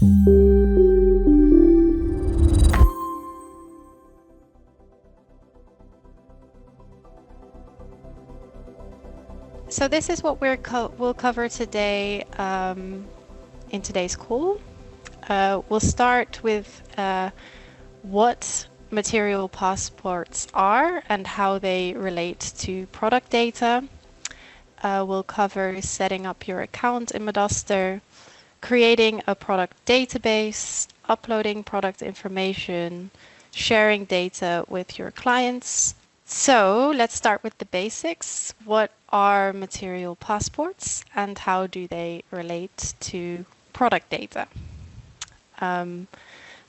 So this is what we'll cover today in today's call. We'll start with what material passports are and how they relate to product data. We'll cover setting up your account in Madaster, creating a product database, uploading product information, sharing data with your clients. So let's start with the basics. What are material passports and how do they relate to product data?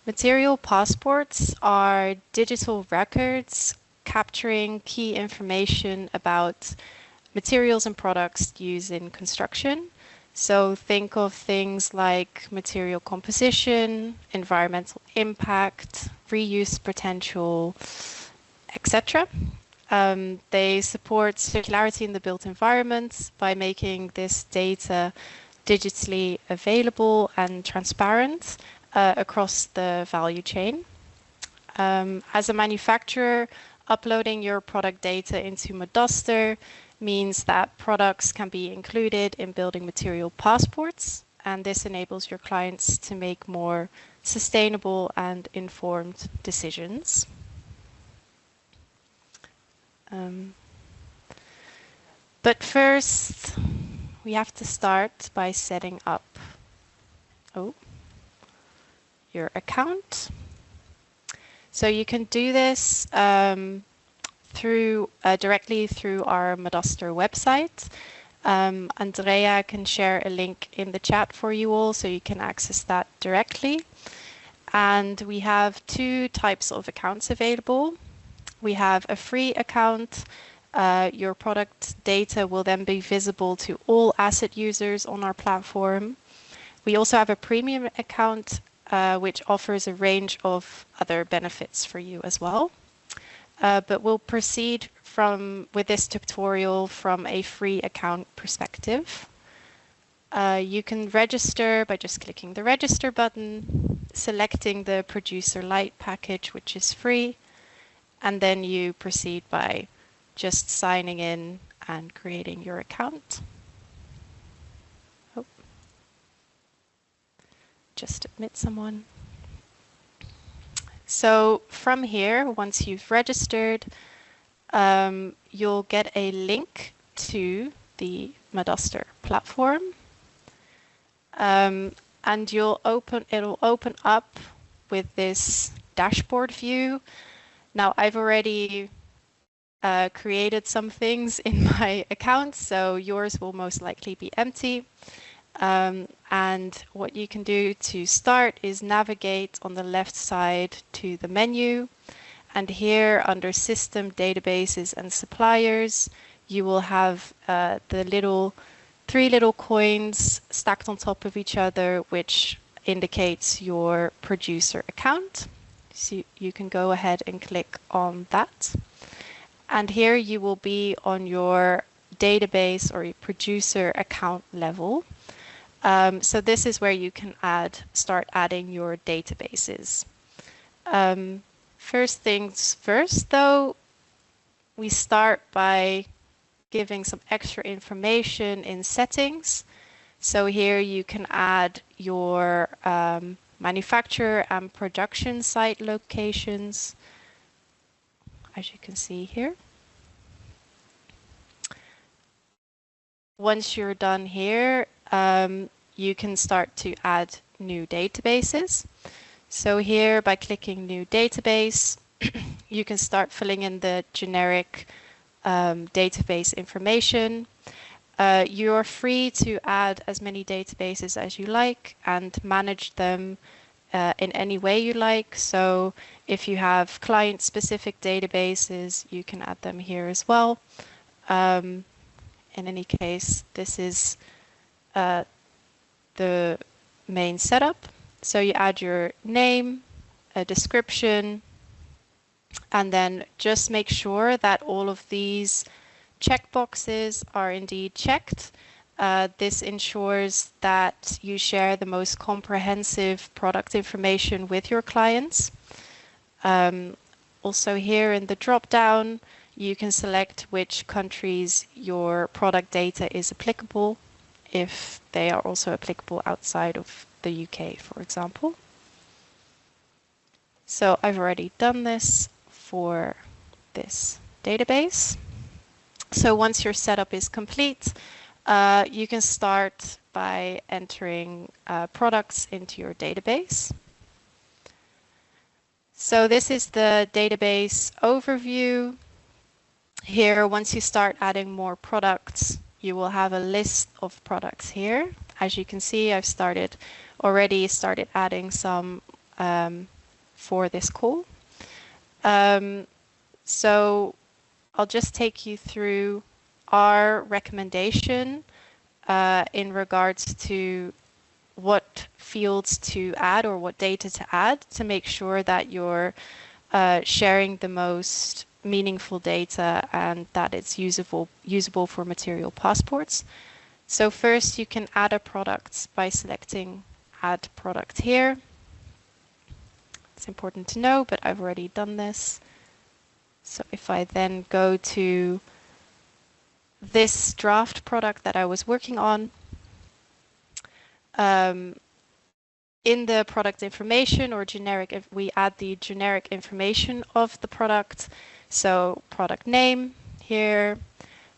Material passports are digital records capturing key information about materials and products used in construction. So think of things like material composition, environmental impact, reuse potential, etc. They support circularity in the built environment by making this data digitally available and transparent across the value chain. As a manufacturer, uploading your product data into Madaster means that products can be included in building material passports, and this enables your clients to make more sustainable and informed decisions. But first, we have to start by setting up your account. So you can do this directly through our Madaster website. Andrea can share a link in the chat for you all so you can access that directly. And we have two types of accounts available. We have a free account. Your product data will then be visible to all asset users on our platform. We also have a premium account, which offers a range of other benefits for you as well. But we'll proceed with this tutorial from a free account perspective. You can register by just clicking the register button, selecting the Producer Lite package, which is free, and then you proceed by just signing in and creating your account. Just admit someone. So from here, once you've registered, you'll get a link to the Madaster platform, and it'll open up with this dashboard view. Now I've already created some things in my account, so yours will most likely be empty. And what you can do to start is navigate on the left side to the menu. And here under System, Databases and Suppliers, you will have the three little coins stacked on top of each other, which indicates your producer account. So you can go ahead and click on that. And here you will be on your database or your producer account level. So this is where you can start adding your databases. First things first, though, we start by giving some extra information in settings. So here you can add your manufacturer and production site locations, as you can see here. Once you're done here, you can start to add new databases. So here, by clicking New Database, you can start filling in the generic database information. You're free to add as many databases as you like and manage them in any way you like. So if you have client-specific databases, you can add them here as well. In any case, this is the main setup. So you add your name, a description, and then just make sure that all of these checkboxes are indeed checked. This ensures that you share the most comprehensive product information with your clients. Also here in the drop-down, you can select which countries your product data is applicable, if they are also applicable outside of the UK, for example. So I've already done this for this database. So once your setup is complete, you can start by entering products into your database. So this is the database overview. Here, once you start adding more products, you will have a list of products here. As you can see, I've already started adding some for this call. So I'll just take you through our recommendation in regards to what fields to add or what data to add to make sure that you're sharing the most meaningful data and that it's usable for material passports. So first you can add a product by selecting add product here. It's important to know, but I've already done this. So if I then go to this draft product that I was working on, in the product information or generic, we add the generic information of the product. So product name here,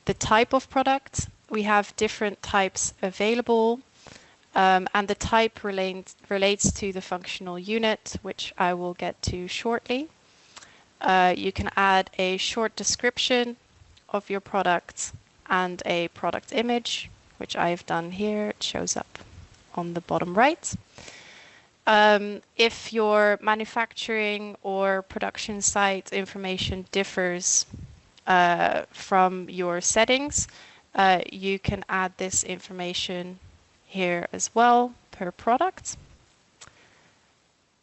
the type of product. We have different types available, and the type relates to the functional unit, which I will get to shortly. You can add a short description of your product and a product image, which I've done here. It shows up on the bottom right. If your manufacturing or production site information differs from your settings, you can add this information here as well per product.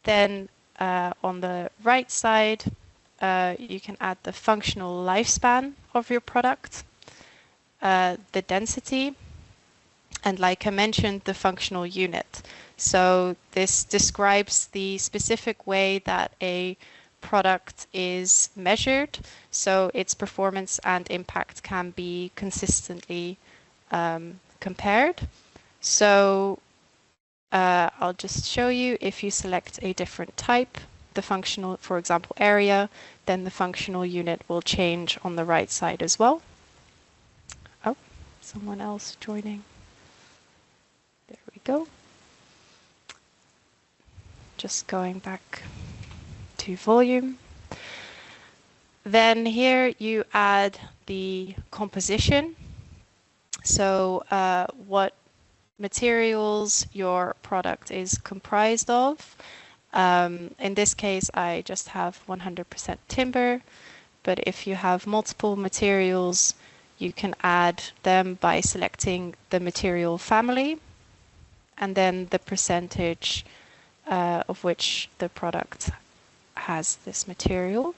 Then on the right side, you can add the functional lifespan of your product, the density, and like I mentioned, the functional unit. So this describes the specific way that a product is measured, so its performance and impact can be consistently compared. So I'll just show you, if you select a different type, the functional, for example, area, then the functional unit will change on the right side as well. Oh, someone else joining. There we go. Just going back to volume. Then here you add the composition. So what materials your product is comprised of. In this case, I just have 100% timber, but if you have multiple materials, you can add them by selecting the material family and then the percentage of which the product has this material.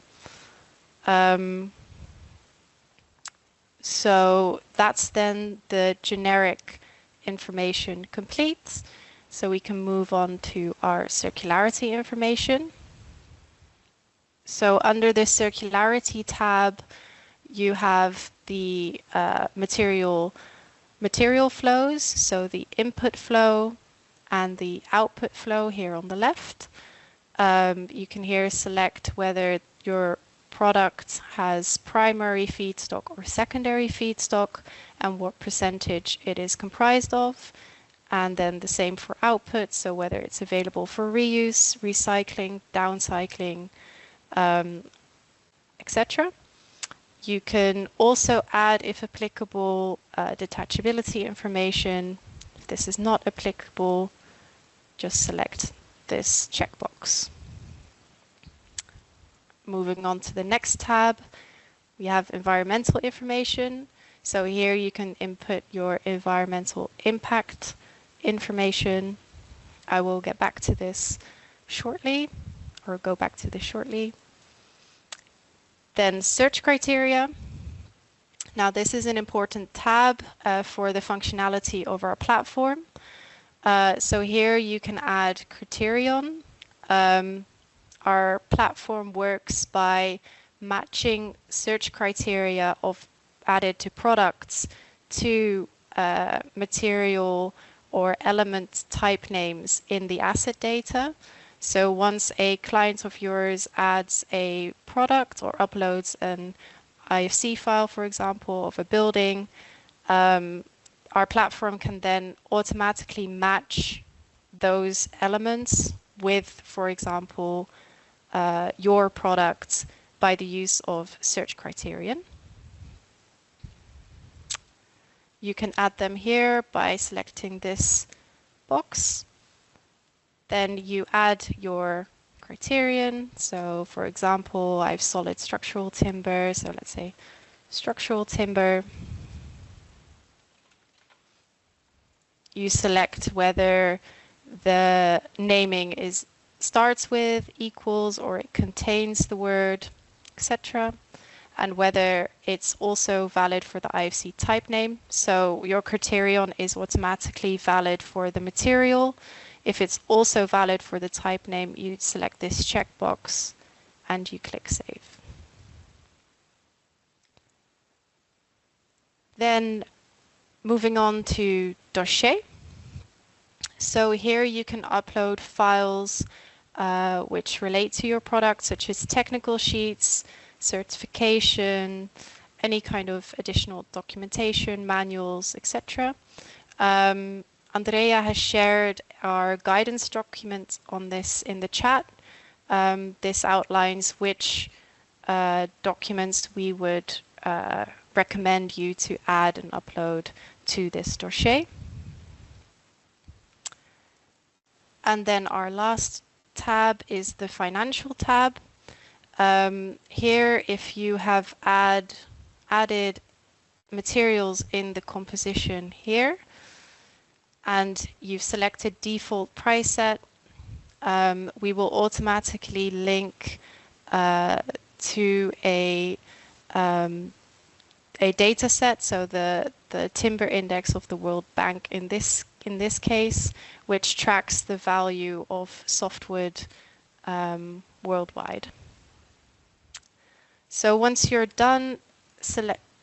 So that's then the generic information complete. So we can move on to our circularity information. So under the circularity tab, you have the material flows, so the input flow and the output flow here on the left. You can here select whether your product has primary feedstock or secondary feedstock and what percentage it is comprised of. And then the same for output, so whether it's available for reuse, recycling, downcycling, etc. You can also add, if applicable, detachability information. If this is not applicable, just select this checkbox. Moving on to the next tab, we have environmental information. So here you can input your environmental impact information. I will get back to this shortly, or go back to this shortly. Then search criteria. Now, this is an important tab for the functionality of our platform. So here you can add criterion. Our platform works by matching search criteria of added to products to material or element type names in the asset data. So once a client of yours adds a product or uploads an IFC file, for example, of a building, our platform can then automatically match those elements with, for example, your product by the use of search criterion. You can add them here by selecting this box. Then you add your criterion. So for example, I have solid structural timber. So let's say structural timber. You select whether the naming starts with, equals, or it contains the word, etc. And whether it's also valid for the IFC type name. So your criterion is automatically valid for the material. If it's also valid for the type name, you select this checkbox and you click Save. Then moving on to dossier. So here you can upload files which relate to your product, such as technical sheets, certification, any kind of additional documentation, manuals, etc. Andrea has shared our guidance document on this in the chat. This outlines which documents we would recommend you to add and upload to this dossier. And then our last tab is the financial tab. Here, if you have added materials in the composition here, and you've selected default price set, we will automatically link to a data set, so the timber index of the World Bank in this case, which tracks the value of softwood worldwide. So once you're done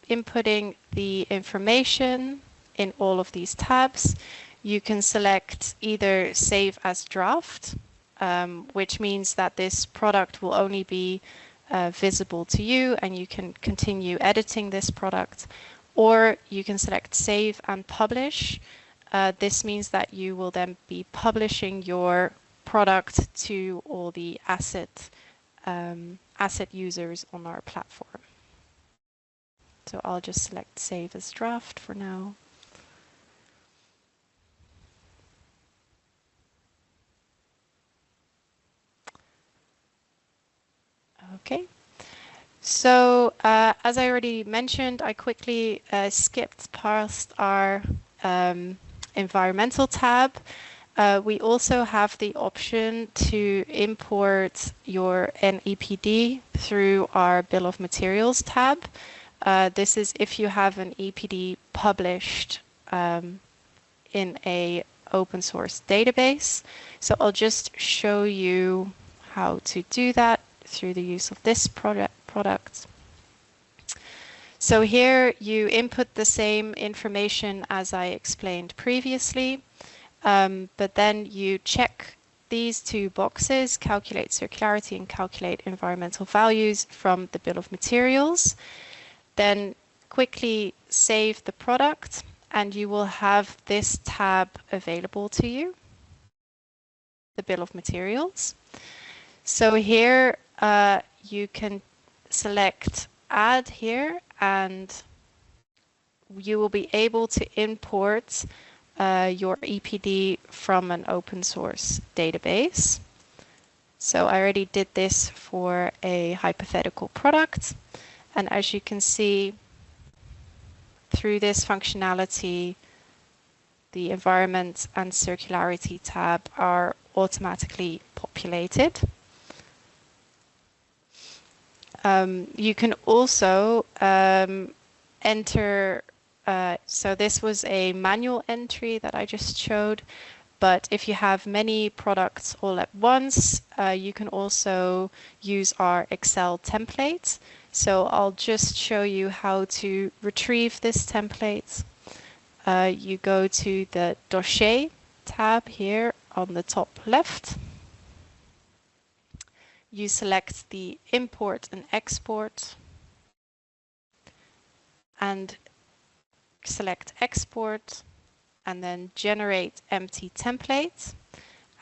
inputting the information in all of these tabs, you can select either Save as Draft, which means that this product will only be visible to you and you can continue editing this product, or you can select Save and Publish. This means that you will then be publishing your product to all the asset users on our platform. So I'll just select Save as Draft for now. Okay. So as I already mentioned, I quickly skipped past our environmental tab. We also have the option to import your NEPD through our Bill of Materials tab. This is if you have an EPD published in a open source database. So I'll just show you how to do that through the use of this product. So here you input the same information as I explained previously, but then you check these two boxes, calculate circularity and calculate environmental values from the bill of materials. Then quickly save the product and you will have this tab available to you, the bill of materials. So here you can select Add here and you will be able to import your EPD from an open source database. So I already did this for a hypothetical product. And as you can see, through this functionality, the environment and circularity tab are automatically populated. You can also enter, so this was a manual entry that I just showed, but if you have many products all at once, you can also use our Excel template. So I'll just show you how to retrieve this template. You go to the dossier tab here on the top left. You select the import and export and select export and then generate empty template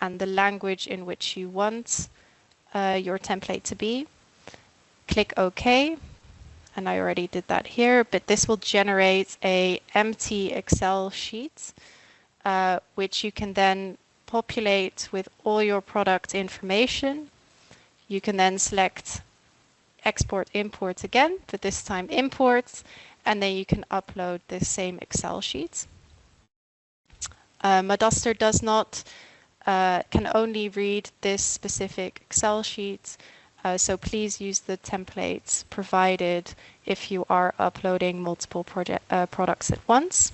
and the language in which you want your template to be. Click OK, and I already did that here, but this will generate a empty Excel sheet which you can then populate with all your product information. You can then select export import again, but this time import, and then you can upload this same Excel sheet. Madaster does not, can only read this specific Excel sheet, so please use the templates provided if you are uploading multiple products at once.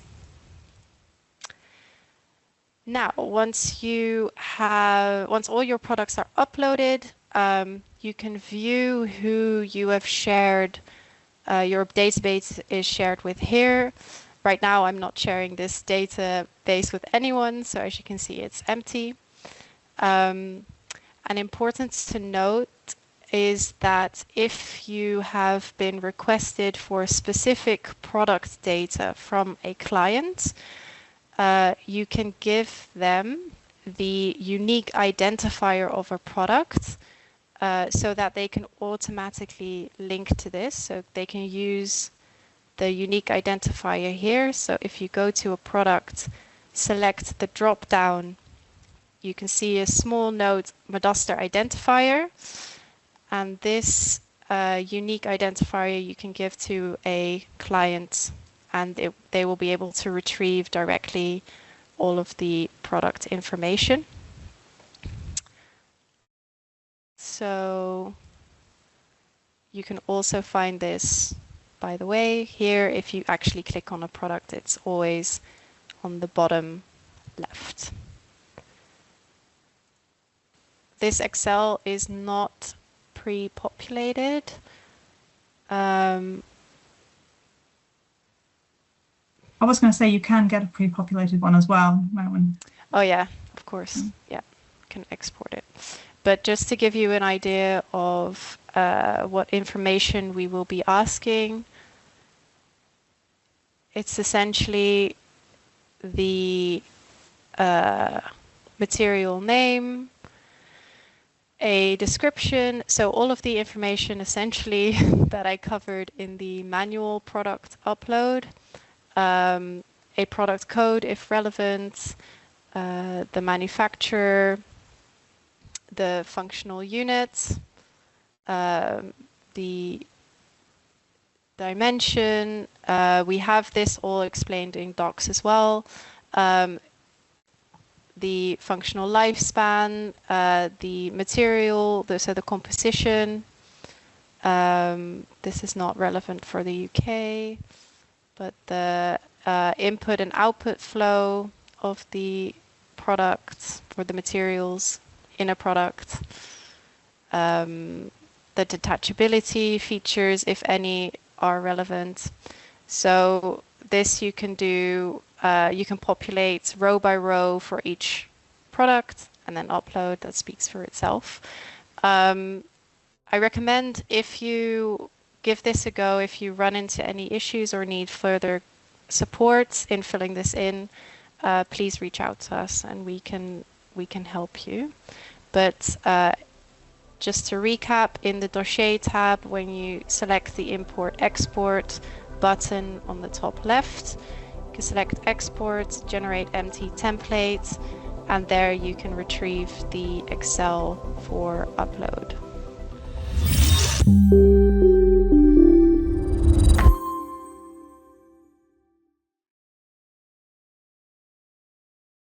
Now, once all your products are uploaded, you can view who you have shared, your database is shared with here. Right now, I'm not sharing this database with anyone, so as you can see, it's empty. An importance to note is that if you have been requested for specific product data from a client, you can give them the unique identifier of a product so that they can automatically link to this. So they can use the unique identifier here. So if you go to a product, select the drop down, you can see a small note Madaster identifier, and this unique identifier you can give to a client, and they will be able to retrieve directly all of the product information. So you can also find this, by the way, here. If you actually click on a product, it's always on the bottom left. This Excel is not pre-populated. I was going to say you can get a pre-populated one as well. Oh yeah, of course. Yeah, you can export it. But just to give you an idea of what information we will be asking, it's essentially the material name, a description, so all of the information essentially that I covered in the manual product upload, a product code if relevant, the manufacturer, the functional unit, the dimension. We have this all explained in docs as well. The functional lifespan, the material, so the composition. This is not relevant for the UK, but the input and output flow of the product or the materials in a product. The detachability features, if any, are relevant. So this you can do, you can populate row by row for each product and then upload. That speaks for itself. I recommend, if you give this a go, if you run into any issues or need further support in filling this in, please reach out to us and we can help you. But just to recap, in the dossier tab, when you select the import export button on the top left, you can select export, generate empty templates, and there you can retrieve the Excel for upload.